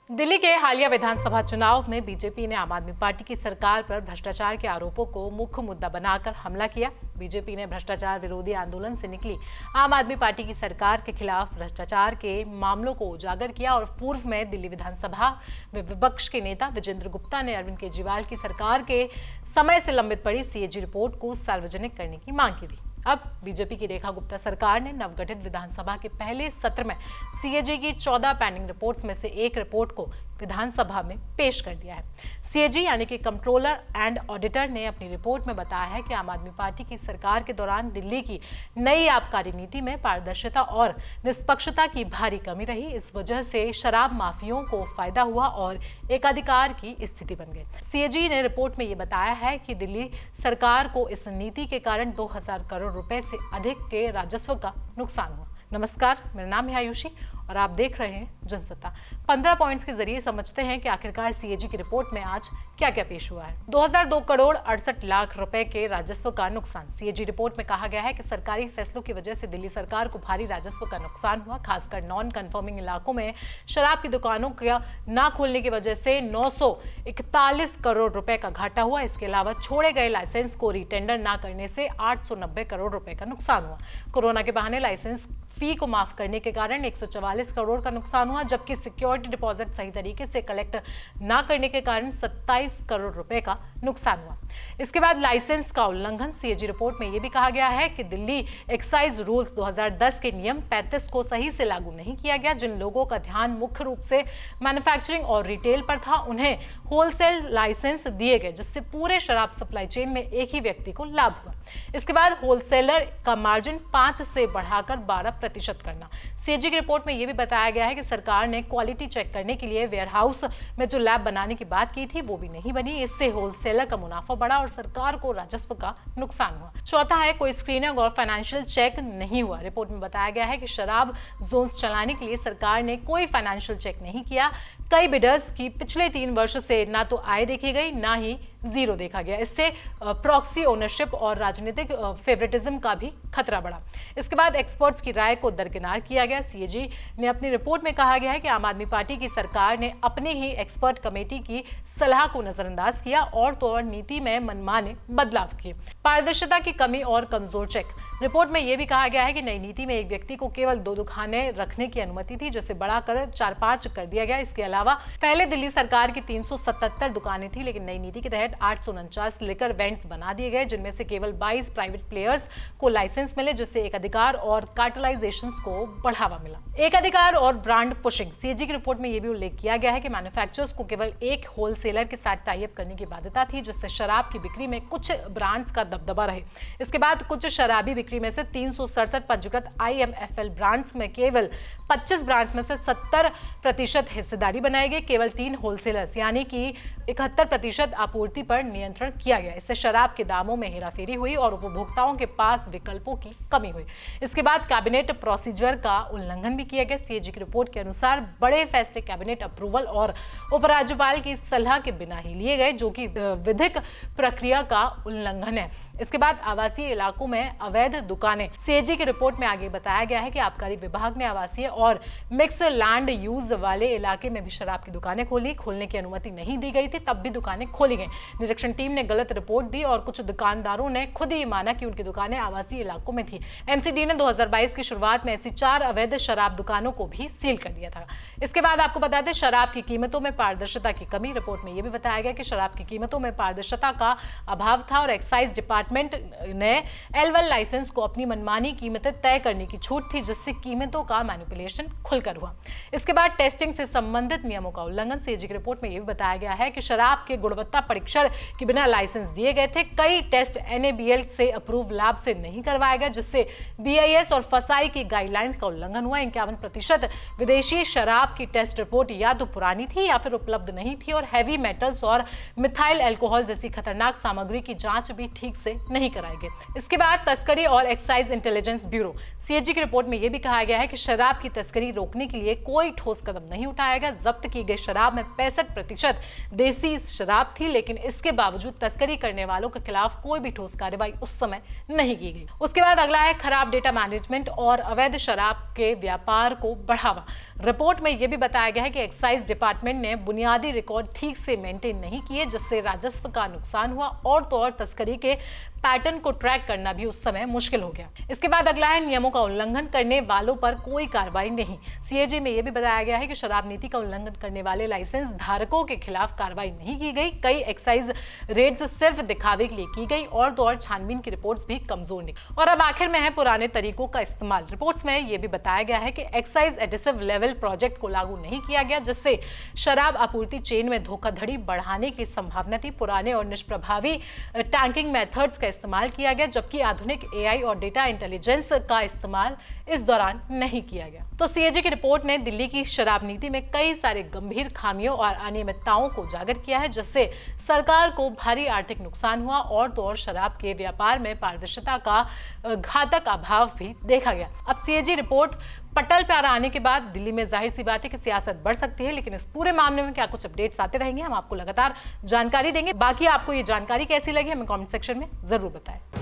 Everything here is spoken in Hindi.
दिल्ली के हालिया विधानसभा चुनाव में बीजेपी ने आम आदमी पार्टी की सरकार पर भ्रष्टाचार के आरोपों को मुख्य मुद्दा बनाकर हमला किया। बीजेपी ने भ्रष्टाचार विरोधी आंदोलन से निकली आम आदमी पार्टी की सरकार के खिलाफ भ्रष्टाचार के मामलों को उजागर किया और पूर्व में दिल्ली विधानसभा में विपक्ष के नेता विजेंद्र गुप्ता ने अरविंद केजरीवाल की सरकार के समय से लंबित पड़ी सीएजी रिपोर्ट को सार्वजनिक करने की मांग की थी। अब बीजेपी की रेखा गुप्ता सरकार ने नवगठित विधानसभा के पहले सत्र में सीएजी की 14 पेंडिंग रिपोर्ट्स में से एक रिपोर्ट को विधानसभा में पेश कर दिया है। सीएजी यानी कि कंट्रोलर एंड ऑडिटर ने अपनी रिपोर्ट में बताया है कि आम आदमी पार्टी की सरकार के दौरान दिल्ली की नई आबकारी नीति में पारदर्शिता और निष्पक्षता की भारी कमी रही। इस वजह से शराब माफियों को फायदा हुआ और एकाधिकार की स्थिति बन गई। सीएजी ने रिपोर्ट में ये बताया है कि दिल्ली सरकार को इस नीति के कारण 2000 करोड़ रुपए से अधिक के राजस्व का नुकसान हुआ। नमस्कार, मेरा नाम है आयुषी और आप देख रहे हैं जनसत्ता। 15 पॉइंट्स के जरिए समझते हैं कि आखिरकार सीएजी की रिपोर्ट में आज क्या क्या पेश हुआ है। 2002 करोड़ 68 लाख रुपए के राजस्व का नुकसान। सीएजी रिपोर्ट में कहा गया है कि सरकारी फैसलों की वजह से दिल्ली सरकार को भारी राजस्व का नुकसान हुआ। खासकर नॉन कन्फर्मिंग इलाकों में शराब की दुकानों का ना खोलने की वजह से 941 करोड़ रुपए का घाटा हुआ। इसके अलावा छोड़े गए लाइसेंस को रीटेंडर ना करने से 890 करोड़ रुपए का नुकसान हुआ। कोरोना के बहाने लाइसेंस फी को माफ करने के कारण 144 करोड़ का नुकसान हुआ, जबकि सिक्योरिटी डिपॉजिट सही तरीके से कलेक्ट ना करने के कारण 27 करोड़ रुपए का नुकसान हुआ। इसके बाद लाइसेंस का उल्लंघन। सीएजी रिपोर्ट में यह भी कहा गया है कि दिल्ली एक्साइज रूल्स 2010 के नियम 35 को सही से लागू नहीं किया गया। जिन लोगों का ध्यान मुख्य रूप से मैन्युफैक्चरिंग और रिटेल पर था, उन्हें होलसेल लाइसेंस दिए गए, जिससे पूरे शराब सप्लाई चेन में एक ही व्यक्ति को लाभ हुआ। इसके बाद होलसेलर का मार्जिन 5 से बढ़ाकर 12% करना। सीएजी की रिपोर्ट में यह भी बताया गया है कि सरकार ने क्वालिटी चेक करने के लिए वेयरहाउस में जो लैब बनाने की बात की थी वो भी नहीं बनी। इससे होलसेलर का मुनाफा बढ़ा और सरकार को राजस्व का नुकसान हुआ। चौथा है, कोई स्क्रीनिंग और फाइनेंशियल चेक नहीं हुआ। रिपोर्ट में बताया गया है कि शराब जोन्स चलाने के लिए सरकार ने कोई फाइनेंशियल चेक नहीं किया। कई बिडर्स की पिछले 3 वर्ष से ना तो आय देखी गई, ना ही जीरो देखा गया। इससे प्रॉक्सी ओनरशिप और राजनीतिक फेवरेटिज्म का भी खतरा बढ़ा। इसके बाद एक्सपर्ट्स की राय को दरकिनार किया गया। सीएजी ने अपनी रिपोर्ट में कहा गया है कि आम आदमी पार्टी की सरकार ने अपने ही एक्सपर्ट कमेटी की सलाह को नजरअंदाज किया और तो और नीति में मनमाने बदलाव किए। पारदर्शिता की कमी और कमजोर चेक। रिपोर्ट में यह भी कहा गया है कि नई नीति में एक व्यक्ति को केवल 2 दुकानें रखने की अनुमति थी, जिसे बढ़ाकर 4-5 कर दिया गया। इसके अलावा पहले दिल्ली सरकार की 377 दुकानें थी, लेकिन नई नीति के तहत 849 लिकर वेंट्स बना दिए गए, जिनमें से केवल 22 प्राइवेट प्लेयर्स को लाइसेंस मिले, जिससे एक अधिकार और कार्टेलाइजेशन को बढ़ावा मिला। एक अधिकार और ब्रांड पुशिंग। सीएजी की रिपोर्ट में यह भी उल्लेख किया गया है कि मैन्युफैक्चरर्स को केवल एक होलसेलर के साथ टाई अप करने की बाध्यता थी, जिससे शराब की बिक्री में कुछ ब्रांड्स का दबदबा रहे। इसके बाद कुछ शराबी बिक्री में से 367 पंजीकृत IMFL ब्रांड्स में केवल 25 ब्रांड्स में से 70% हिस्सेदारी बनाई गई। केवल 3 होलसेलर्स यानी कि 71% आपूर्ति पर नियंत्रण किया गया। इससे शराब के दामों में हेराफेरी हुई और उपभोक्ताओं के पास विकल्पों की कमी हुई। इसके बाद कैबिनेट प्रोसीजर का उल्लंघन भी किया गया। सीएजी की रिपोर्ट के अनुसार बड़े फैसले कैबिनेट अप्रूवल और उपराज्यपाल की सलाह के बिना ही लिए गए, जो कि विधिक प्रक्रिया का उल्लंघन है। इसके बाद आवासीय इलाकों में अवैध दुकानें। सीएजी की रिपोर्ट में आगे बताया गया है कि आबकारी विभाग ने आवासीय और मिक्स लैंड यूज वाले इलाके में भी शराब की दुकानें खोलने की अनुमति नहीं दी गई थी, तब भी दुकानें खोली गई। निरीक्षण टीम ने गलत रिपोर्ट दी और कुछ दुकानदारों ने खुद ही माना कि उनकी दुकानें आवासीय इलाकों में थी। एमसीडी ने 2022 की शुरुआत में ऐसी 4 अवैध शराब दुकानों को भी सील कर दिया था। इसके बाद आपको बता दें, शराब की कीमतों में पारदर्शिता की कमी। रिपोर्ट में यह भी बताया गया कि शराब की कीमतों में पारदर्शिता का अभाव था और एक्साइज डिपार्टमेंट ने L1 लाइसेंस को अपनी मनमानी कीमतें तय करने की छूट थी, जिससे कीमतों का मैनिपुलेशन खुलकर हुआ। इसके बाद टेस्टिंग से संबंधित नियमों का उल्लंघन। सीएजी की रिपोर्ट में यह भी बताया गया है कि शराब के गुणवत्ता परीक्षण के बिना लाइसेंस दिए गए थे। कई टेस्ट NABL से अप्रूव लैब से नहीं करवाए गए, जिससे BIS और फसाई की गाइडलाइंस का उल्लंघन हुआ। 51% विदेशी शराब की टेस्ट रिपोर्ट या तो पुरानी थी या फिर उपलब्ध नहीं थी और हैवी मेटल्स और मिथाइल अल्कोहल जैसी खतरनाक सामग्री की जांच भी ठीक से नहीं कराई गई। इसके बाद तस्करी और एक्साइज इंटेलिजेंस ब्यूरो। सीएजी की रिपोर्ट में यह भी कहा गया है कि शराब की तस्करी रोकने के लिए कोई ठोस कदम नहीं उठाया गया। जब्त की गई शराब में 65% देसी शराब थी, लेकिन इसके बावजूद तस्करी करने वालों के खिलाफ कोई भी ठोस कार्रवाई उस समय नहीं की गई। उसके बाद अगला है खराब डेटा मैनेजमेंट और अवैध शराब के व्यापार को बढ़ावा। रिपोर्ट में यह भी बताया गया है कि एक्साइज डिपार्टमेंट ने बुनियादी रिकॉर्ड ठीक से मेंटेन नहीं किए, जिससे राजस्व का नुकसान हुआ और तो और तस्करी के पैटर्न को ट्रैक करना भी उस समय मुश्किल हो गया। इसके बाद अगला है नियमों का उल्लंघन करने वालों पर कोई कार्रवाई नहीं। सीएजी में यह भी बताया गया है कि शराब नीति का उल्लंघन करने वाले लाइसेंस धारकों के खिलाफ कार्रवाई नहीं की गई। कई एक्साइज रेड्स सिर्फ दिखावे के लिए की गई और तो और छानबीन की रिपोर्ट्स भी कमजोर निकली। और अब आखिर में है पुराने तरीकों का इस्तेमाल। रिपोर्ट्स में यह भी बताया गया है कि एक्साइज एडिसिव लेवल प्रोजेक्ट को लागू नहीं किया गया, जिससे शराब आपूर्ति चेन में धोखाधड़ी बढ़ाने की संभावना थी। पुराने और निष्प्रभावी टैंकिंग मेथड्स का इस्तेमाल किया गया, जबकि आधुनिक एआई और डेटा इंटेलिजेंस का इस्तेमाल इस दौरान नहीं किया गया। तो सीएजी की रिपोर्ट ने दिल्ली की शराब नीति में कई सारे गंभीर खामियों और अनियमितताओं को उजागर किया है, जिससे सरकार को भारी आर्थिक नुकसान हुआ और तो और शराब के व्यापार में पारदर्शिता का घातक अभाव भी देखा गया। अब सीएजी रिपोर्ट पटल पर आने के बाद दिल्ली में जाहिर सी बात है कि सियासत बढ़ सकती है, लेकिन इस पूरे मामले में क्या कुछ अपडेट्स आते रहेंगे, हम आपको लगातार जानकारी देंगे। बाकी आपको ये जानकारी कैसी लगी हमें कमेंट सेक्शन में जरूर बताएं।